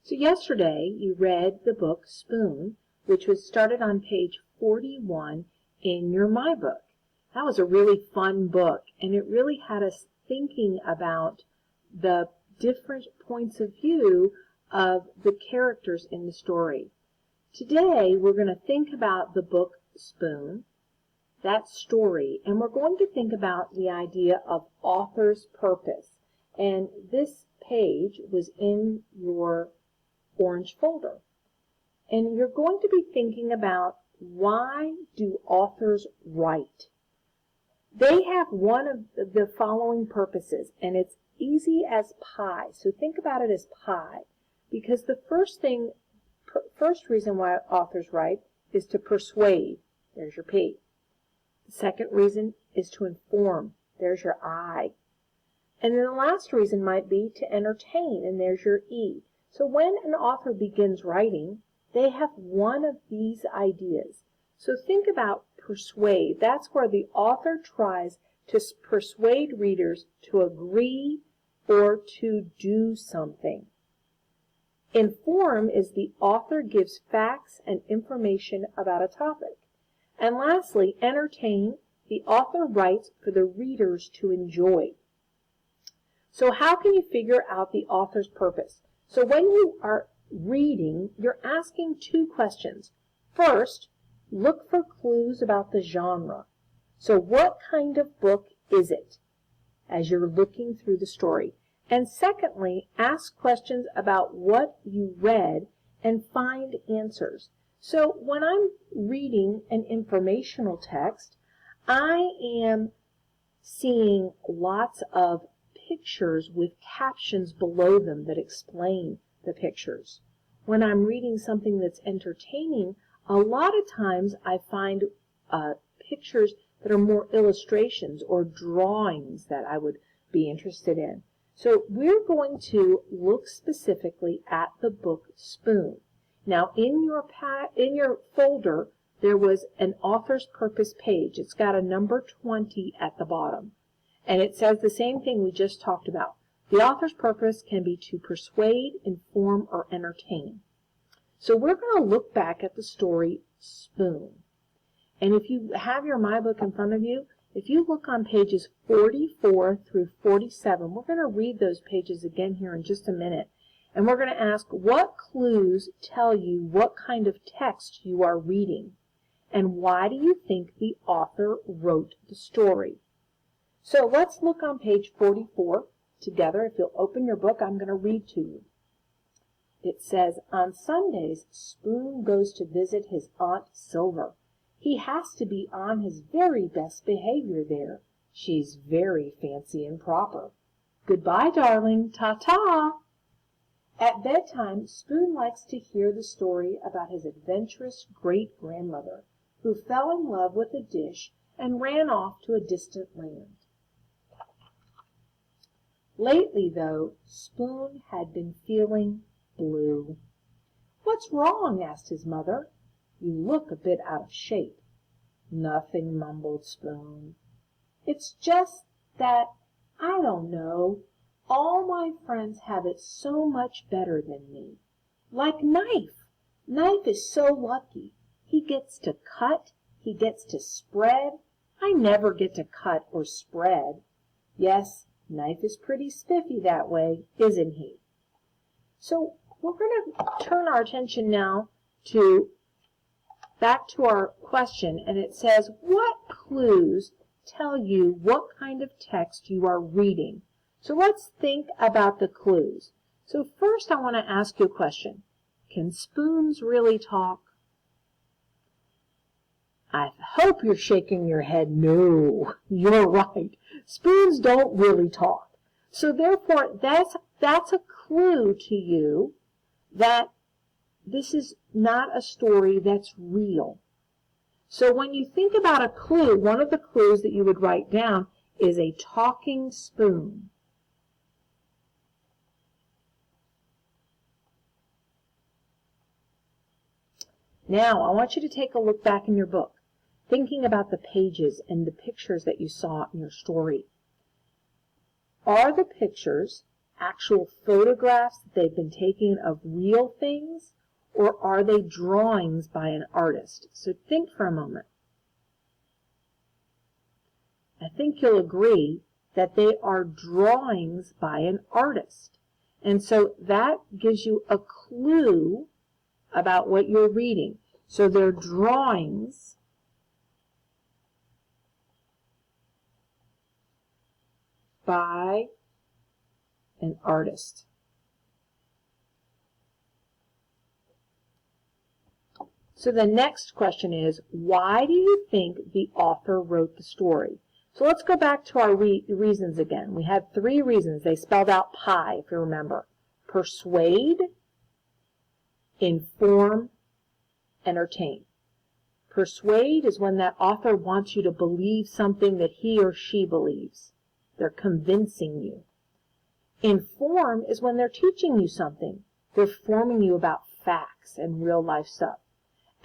So yesterday you read the book Spoon, which was started on page 41 in your My Book. That was a really fun book, and it really had us thinking about the different points of view of the characters in the story. Today we're going to think about the book Spoon, that story, and we're going to think about the idea of author's purpose. And this page was in your orange folder. And you're going to be thinking about, why do authors write? They have one of the following purposes, and it's easy as pie. So think about it as pie, because the first reason why authors write is to persuade. There's your P. The second reason is to inform. There's your I. And then the last reason might be to entertain, and there's your E. So when an author begins writing, they have one of these ideas. So think about persuade. That's where the author tries to persuade readers to agree or to do something. Inform is the author gives facts and information about a topic. And lastly, entertain, the author writes for the readers to enjoy. So how can you figure out the author's purpose? So when you are reading, you're asking two questions. First, look for clues about the genre. So what kind of book is it as you're looking through the story? And secondly, ask questions about what you read and find answers. So when I'm reading an informational text, I am seeing lots of pictures with captions below them that explain the pictures. When I'm reading something that's entertaining, a lot of times I find pictures that are more illustrations or drawings that I would be interested in. So we're going to look specifically at the book Spoon. Now in your folder there was an author's purpose page. It's got a number 20 at the bottom. And it says the same thing we just talked about. The author's purpose can be to persuade, inform, or entertain. So we're going to look back at the story Spoon. And if you have your My Book in front of you, if you look on pages 44 through 47, we're going to read those pages again here in just a minute. And we're going to ask, what clues tell you what kind of text you are reading? And why do you think the author wrote the story? So let's look on page 44 together. If you'll open your book, I'm going to read to you. It says, on Sundays, Spoon goes to visit his Aunt Silver. He has to be on his very best behavior there. She's very fancy and proper. Goodbye, darling. Ta-ta. At bedtime, Spoon likes to hear the story about his adventurous great-grandmother, who fell in love with a dish and ran off to a distant land. Lately, though, Spoon had been feeling blue. What's wrong? Asked his mother. You look a bit out of shape. Nothing, mumbled Spoon. It's just that, I don't know, all my friends have it so much better than me. Like Knife. Knife is so lucky. He gets to cut, he gets to spread. I never get to cut or spread. Yes, Knife is pretty spiffy that way, isn't he? So we're going to turn our attention now back to our question, and it says, what clues tell you what kind of text you are reading? So let's think about the clues. So first I want to ask you a question. Can spoons really talk? I hope you're shaking your head. No, you're right. Spoons don't really talk. So therefore, that's a clue to you that this is not a story that's real. So when you think about a clue, one of the clues that you would write down is a talking spoon. Now, I want you to take a look back in your book, thinking about the pages and the pictures that you saw in your story. Are the pictures actual photographs that they've been taking of real things, or are they drawings by an artist? So think for a moment. I think you'll agree that they are drawings by an artist. And so that gives you a clue about what you're reading. So they're drawings by an artist. So the next question is, why do you think the author wrote the story? So let's go back to our reasons again. We had 3 reasons. They spelled out PIE, if you remember. Persuade, inform, entertain. Persuade is when that author wants you to believe something that he or she believes. They're convincing you. Inform is when they're teaching you something. They're forming you about facts and real life stuff.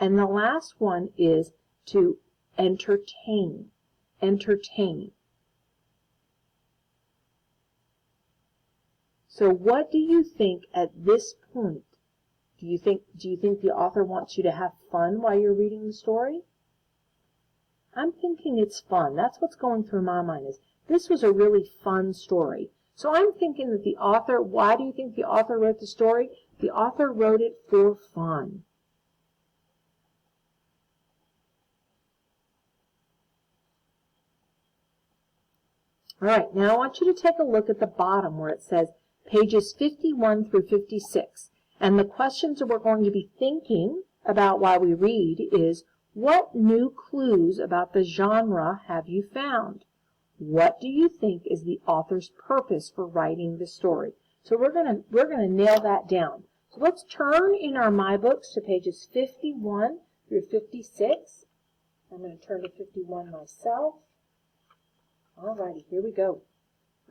And the last one is to entertain. Entertain. So what do you think at this point? Do you think the author wants you to have fun while you're reading the story? I'm thinking it's fun. That's what's going through my mind, is this was a really fun story. So I'm thinking that the author, why do you think the author wrote the story? The author wrote it for fun. All right, now I want you to take a look at the bottom where it says pages 51 through 56. And the questions that we're going to be thinking about while we read is, what new clues about the genre have you found? What do you think is the author's purpose for writing the story? So we're gonna nail that down. So let's turn in our My Books to pages 51 through 56. I'm going to turn to 51 myself. All righty, here we go.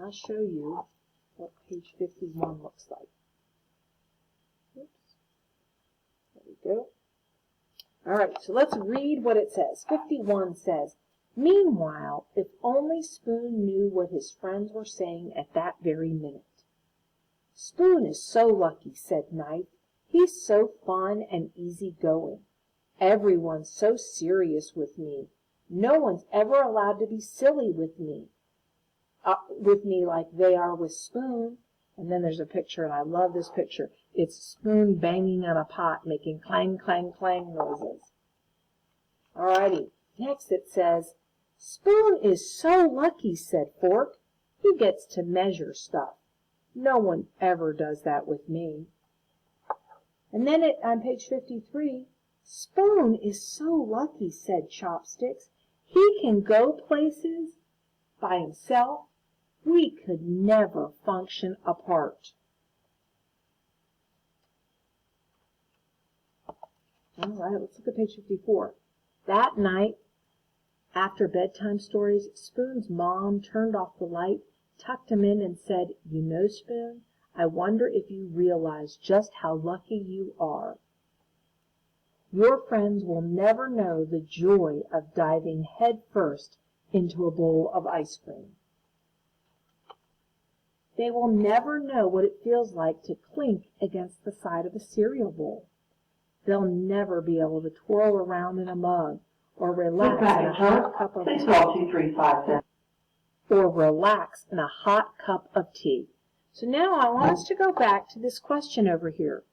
I'll show you what page 51 looks like. Oops. There we go. All right, so let's read what it says. 51 says, "Meanwhile, if only Spoon knew what his friends were saying at that very minute." "Spoon is so lucky," said Knife. "He's so fun and easy-going. Everyone's so serious with me. No one's ever allowed to be silly with me like they are with Spoon." And then there's a picture, and I love this picture. It's Spoon banging on a pot, making clang, clang, clang noises. Alrighty, next it says, "Spoon is so lucky," said Fork. "He gets to measure stuff. No one ever does that with me." And then on page 53, "Spoon is so lucky," said Chopsticks. "He can go places by himself. We could never function apart." All right, let's look at page 54. That night, after bedtime stories, Spoon's mom turned off the light, tucked him in, and said, "You know, Spoon, I wonder if you realize just how lucky you are. Your friends will never know the joy of diving head first into a bowl of ice cream. They will never know what it feels like to clink against the side of a cereal bowl. They'll never be able to twirl around in a mug or relax in a hot cup of tea. So now I want us to go back to this question over here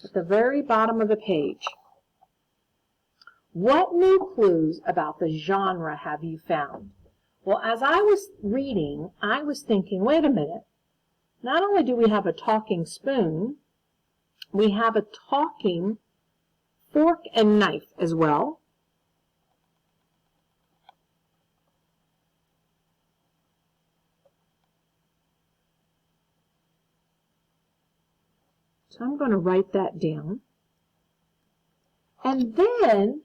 at the very bottom of the page. What new clues about the genre have you found? Well, as I was reading, I was thinking, wait a minute. Not only do we have a talking spoon, we have a talking fork and knife as well. So I'm going to write that down. And then,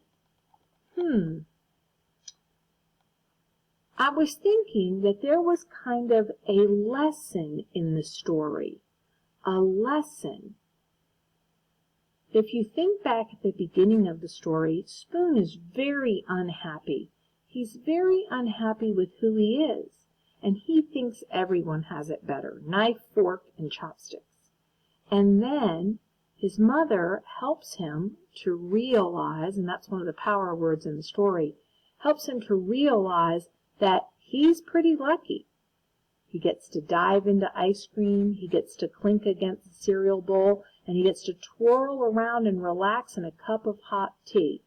I was thinking that there was kind of a lesson in the story. A lesson. If you think back at the beginning of the story, Spoon is very unhappy. He's very unhappy with who he is. and he thinks everyone has it better, knife, fork, and chopsticks. And then his mother helps him to realize, and that's one of the power words in the story, helps him to realize that he's pretty lucky. He gets to dive into ice cream, he gets to clink against the cereal bowl, and he gets to twirl around and relax in a cup of hot tea.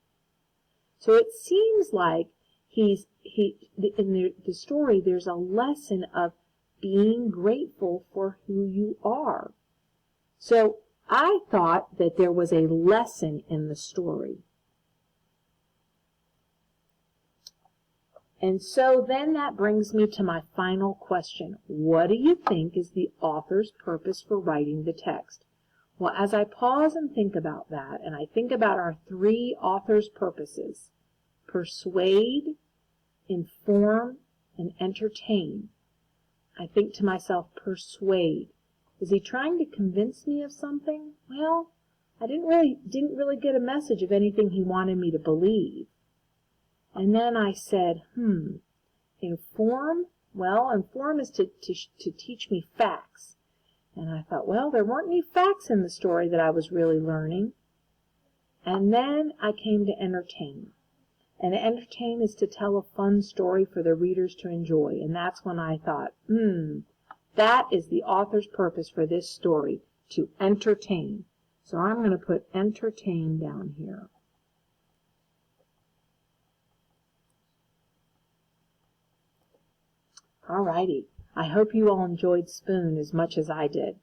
So it seems like in the story there's a lesson of being grateful for who you are. So I thought that there was a lesson in the story. And so then that brings me to my final question. What do you think is the author's purpose for writing the text? Well, as I pause and think about that, and I think about our three authors' purposes, persuade, inform, and entertain, I think to myself, persuade. Is he trying to convince me of something? Well, I didn't really get a message of anything he wanted me to believe. And then I said, inform? Well, inform is to teach me facts. And I thought, well, there weren't any facts in the story that I was really learning. And then I came to entertain. And entertain is to tell a fun story for the readers to enjoy. And that's when I thought, that is the author's purpose for this story, to entertain. So I'm going to put entertain down here. Alrighty, I hope you all enjoyed Spoon as much as I did.